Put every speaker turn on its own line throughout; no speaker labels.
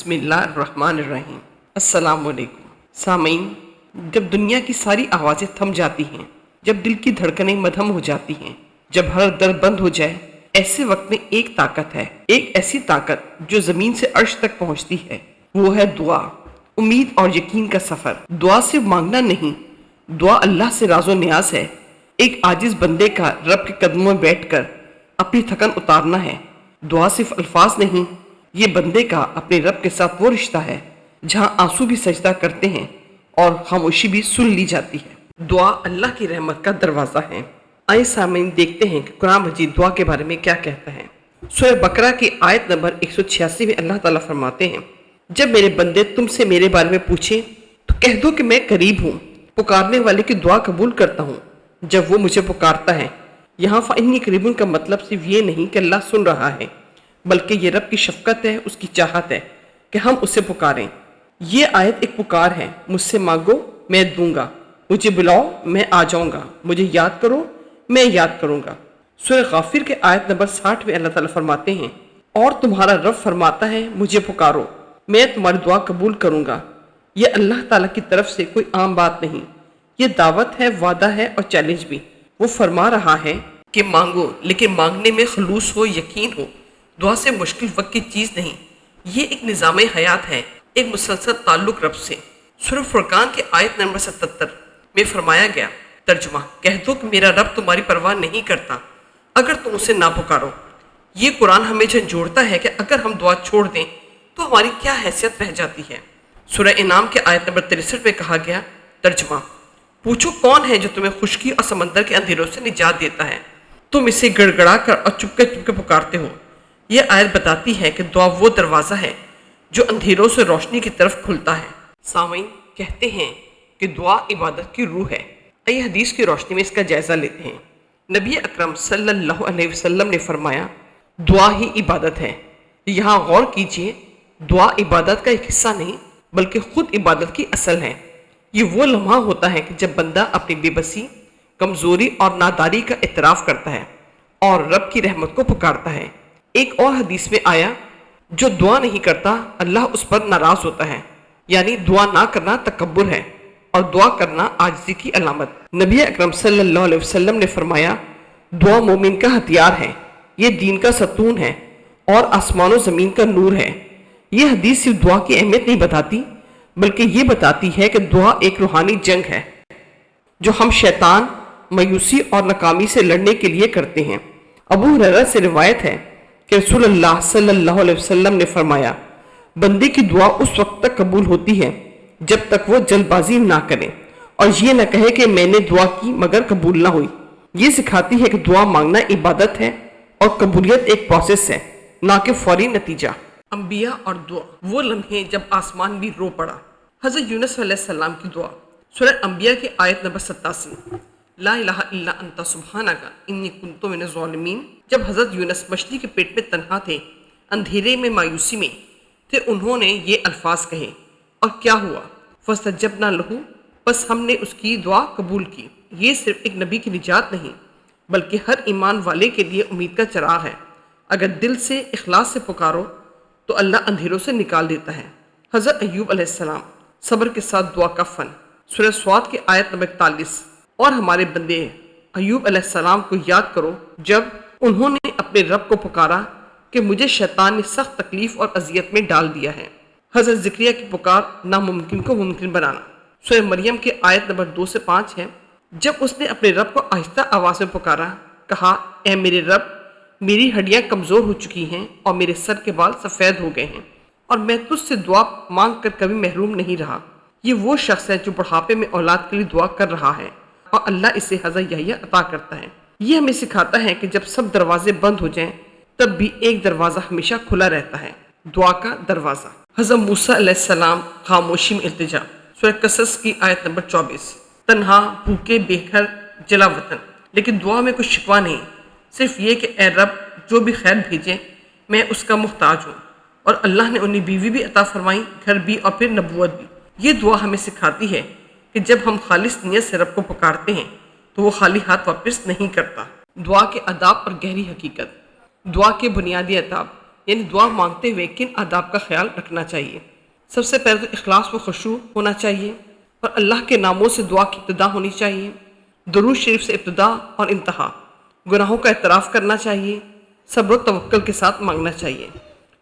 बिस्मिल्लाहिर्रहमानिर्रहीम। अस्सलाम वालेकुम सामीन, जब दुनिया की सारी आवाज़ें थम जाती हैं, जब दिल की धड़कनें मद्धम हो जाती हैं, जब हर दर बंद हो जाए, ऐसे वक्त में एक ताकत है, एक ऐसी ताकत जो ज़मीन से अर्श तक पहुंचती है। वो है दुआ, उम्मीद और यकीन का सफ़र। दुआ सिर्फ मांगना नहीं, दुआ अल्लाह से राज़ो न्याज है। एक आजिज़ बंदे का रब के कदमों में बैठकर अपनी थकन उतारना है। दुआ सिर्फ अल्फाज नहीं, ये बंदे का अपने रब के साथ वो रिश्ता है जहाँ आंसू भी सजदा करते हैं और खामोशी भी सुन ली जाती है। दुआ अल्लाह की रहमत का दरवाज़ा है। आइए सामीन, देखते हैं कि कुरान मजीद दुआ के बारे में क्या कहता है। सूरह बकरा की आयत नंबर 186 में अल्लाह ताला फरमाते हैं, जब मेरे बंदे तुमसे मेरे बारे में पूछें तो कह दो कि मैं करीब हूँ, पुकारने वाले की दुआ कबूल करता हूँ जब वो मुझे पुकारता है। यहाँ फ़इन्नी करीबुन का मतलब सिर्फ ये नहीं कि अल्लाह सुन रहा है, बल्कि ये रब की शफ़क़त है, उसकी चाहत है कि हम उसे पुकारें। ये आयत एक पुकार है, मुझसे मांगो मैं दूंगा, मुझे बुलाओ मैं आ जाऊंगा, मुझे याद करो मैं याद करूंगा। सूरह गाफिर के आयत नंबर 60 में अल्लाह ताला फरमाते हैं, और तुम्हारा रब फरमाता है मुझे पुकारो, मैं तुम्हारी दुआ कबूल करूंगा। ये अल्लाह ताला की तरफ से कोई आम बात नहीं, ये दावत है, वादा है और चैलेंज भी। वो फरमा रहा है कि मांगो, लेकिन मांगने में खलूस हो, यकीन हो। दुआ से मुश्किल वक्त की चीज़ नहीं, ये एक निज़ाम हयात है, एक मुसलसल ताल्लुक रब से। सूरह फुरकान के आयत नंबर 77 में फरमाया गया, तर्जुमा, कह दो कि मेरा रब तुम्हारी परवाह नहीं करता अगर तुम उसे ना पुकारो। ये कुरान हमें झंझोड़ता है कि अगर हम दुआ छोड़ दें तो हमारी क्या हैसियत रह जाती है। सूरह इनाम के आयत नंबर 63 में कहा गया, तर्जुमा, पूछो कौन है जो तुम्हें खुश्की और समंदर के अंधेरों से निजात देता है, तुम इसे गड़गड़ा कर और चुपके चुपके पुकारते हो। यह आयत बताती है कि दुआ वो दरवाज़ा है जो अंधेरों से रोशनी की तरफ खुलता है। सामीन, कहते हैं कि दुआ इबादत की रूह है। आइए हदीस की रोशनी में इसका जायज़ा लेते हैं। नबी अकरम सल्लल्लाहु अलैहि वसल्लम ने फरमाया, दुआ ही इबादत है। यहाँ गौर कीजिए, दुआ इबादत का एक हिस्सा नहीं बल्कि खुद इबादत की असल है। ये वो लम्हा होता है कि जब बंदा अपनी बेबसी, कमज़ोरी और नादारी का इतराफ़ करता है और रब की रहमत को पुकारता है। एक और हदीस में आया, जो दुआ नहीं करता अल्लाह उस पर नाराज़ होता है। यानी दुआ ना करना तकब्बुर है और दुआ करना आजिज़ी की अलामत। नबी अकरम सल्लल्लाहु अलैहि वसल्लम ने फरमाया, दुआ मोमिन का हथियार है, ये दीन का सतून है और आसमान व ज़मीन का नूर है। ये हदीस सिर्फ दुआ की अहमियत नहीं बताती, बल्कि ये बताती है कि दुआ एक रूहानी जंग है जो हम शैतान, मायूसी और नाकामी से लड़ने के लिए करते हैं। अबू हुरैरा से रिवायत है कि रसूलुल्लाह सल्लल्लाहु अलैहि वसल्लम ने फरमाया, बंदे की दुआ उस वक्त तक कबूल होती है जब तक वो जल्दबाजी ना करे और ये न कहे कि मैंने दुआ की मगर कबूल ना हुई। ये सिखाती है कि दुआ मांगना इबादत है और कबूलियत एक प्रोसेस है, ना कि फौरी नतीजा। अंबिया और दुआ, वो लम्हे जब आसमान भी रो पड़ा। हज़रत यूनुस अलैहिस्सलाम की दुआ, सूरह अंबिया की आयत नंबर 87, ला इलाहा इल्ला अंता सुब्हानका इन्नी कुन्तु मिनज़ ज़ालिमीन। जब हज़रत यूनुस मछली के पेट में तन्हा थे, अंधेरे में, मायूसी में थे, उन्होंने ये अल्फाज कहे और क्या हुआ, फस्तजबना लहू, बस हमने उसकी दुआ कबूल की। ये सिर्फ एक नबी की निजात नहीं बल्कि हर ईमान वाले के लिए उम्मीद का चराग है। अगर दिल से इखलास से पुकारो तो अल्लाह अंधेरों से निकाल देता है। हज़रत अय्यूब अलैहिस्सलाम, सब्र के साथ दुआ का फ़न, सूरह स्वाद की आयत नंबर 41, और हमारे बंदे अय्यूब अलैहिस्सलाम को याद करो जब उन्होंने अपने रब को पुकारा कि मुझे शैतान ने सख्त तकलीफ और अजियत में डाल दिया है। हज़रत ज़करिया की पुकार, नामुमकिन को मुमकिन बनाना, सूरह मरियम के आयत नंबर 2 से 5 है। जब उसने अपने रब को आहिस्ता आवाज़ में पुकारा, कहा, ए मेरे रब, मेरी हड्डियाँ कमज़ोर हो चुकी हैं और मेरे सर के बाल सफ़ेद हो गए हैं और मैं तुझसे दुआ मांग कर कभी महरूम नहीं रहा। ये वो शख्स है जो बुढ़ापे में औलाद के लिए दुआ कर रहा है और अल्लाह इसे हज़रत यहया अता करता है। ये हमें सिखाता है कि जब सब दरवाजे बंद हो जाएं तब भी एक दरवाज़ा हमेशा खुला रहता है, दुआ का दरवाज़ा। हज़रत मूसा अलैहिस्सलाम, खामोशी में इल्तिजा, सूरह कसस की आयत नंबर 24, तन्हा, भूखे, बेघर, जला वतन, लेकिन दुआ में कुछ शिकवा नहीं, सिर्फ ये कि ए रब, जो भी खैर भेजे मैं उसका मुहताज हूँ। और अल्लाह ने उन्हें बीवी भी अता फरमाई, घर भी और फिर नबूवत भी। ये दुआ हमें सिखाती है कि जब हम खालिस नियत से रब को पुकारते हैं तो वो खाली हाथ वापस नहीं करता। दुआ के अदाब और गहरी हकीकत। दुआ के बुनियादी अदाब। یعنی دعا مانگتے ہوئے کن آداب کا خیال رکھنا چاہیے؟ سب سے پہلے تو اخلاص و خشوع ہونا چاہیے اور اللہ کے ناموں سے دعا کی ابتدا ہونی چاہیے، درود شریف سے ابتدا اور انتہا، گناہوں کا اعتراف کرنا چاہیے، صبر و توکل کے ساتھ مانگنا چاہیے۔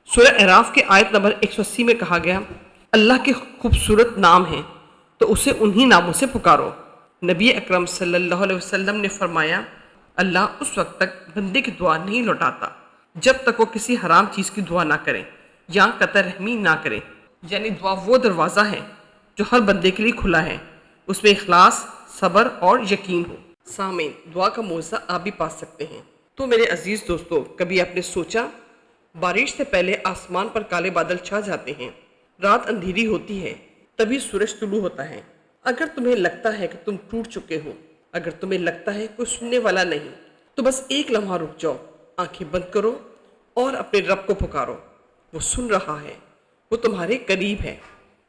سورہ اعراف کے آیت نمبر 180 میں کہا گیا، اللہ کے خوبصورت نام ہیں تو اسے انہی ناموں سے پکارو۔ نبی اکرم صلی اللہ علیہ وسلم نے فرمایا، اللہ اس وقت تک بندے کی دعا نہیں لوٹاتا جب تک وہ کسی حرام چیز کی دعا نہ کرے یا قطع رحمی نہ کرے۔ یعنی دعا وہ دروازہ ہے جو ہر بندے کے لیے کھلا ہے، اس میں اخلاص، صبر اور یقین ہو۔ سامعین، دعا کا معاوضہ آپ بھی پا سکتے ہیں۔ تو میرے عزیز دوستو، کبھی آپ نے سوچا بارش سے پہلے آسمان پر کالے بادل چھا جاتے ہیں، رات اندھیری ہوتی ہے، تبھی سورج طلوع ہوتا ہے۔ اگر تمہیں لگتا ہے کہ تم ٹوٹ چکے ہو، اگر تمہیں لگتا ہے کوئی سننے والا نہیں، تو بس ایک لمحہ رک جاؤ، آنکھیں بند کرو اور اپنے رب کو پکارو۔ وہ سن رہا ہے، وہ تمہارے قریب ہے۔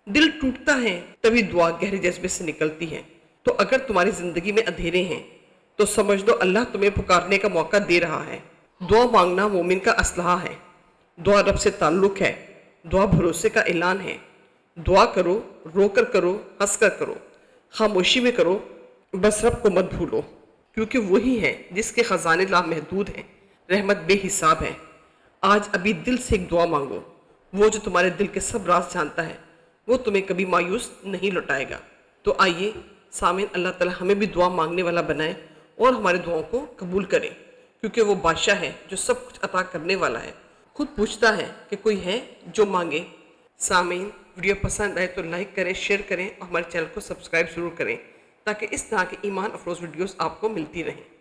دل ٹوٹتا ہے تبھی دعا گہرے جذبے سے نکلتی ہے۔ تو اگر تمہاری زندگی میں اندھیرے ہیں تو سمجھ لو اللہ تمہیں پکارنے کا موقع دے رہا ہے۔ دعا مانگنا مومن کا اسلحہ ہے، دعا رب سے تعلق ہے، دعا بھروسے کا اعلان ہے۔ دعا کرو، رو کر کرو، ہنس کر کرو، خاموشی میں کرو، بس رب کو مت بھولو، کیونکہ وہی ہے جس کے خزانے لامحدود ہیں، رحمت بے حساب ہے۔ آج ابھی دل سے ایک دعا مانگو، وہ جو تمہارے دل کے سب راز جانتا ہے وہ تمہیں کبھی مایوس نہیں لوٹائے گا۔ تو آئیے سامعین، اللہ تعالی ہمیں بھی دعا مانگنے والا بنائے اور ہمارے دعاؤں کو قبول کرے، کیونکہ وہ بادشاہ ہے جو سب کچھ عطا کرنے والا ہے، خود پوچھتا ہے کہ کوئی ہے جو مانگے۔ سامعین، ویڈیو پسند آئے تو لائک کریں، شیئر کریں اور ہمارے چینل کو سبسکرائب ضرور کریں تاکہ اس طرح کے ایمان افروز ویڈیوز آپ کو ملتی رہیں۔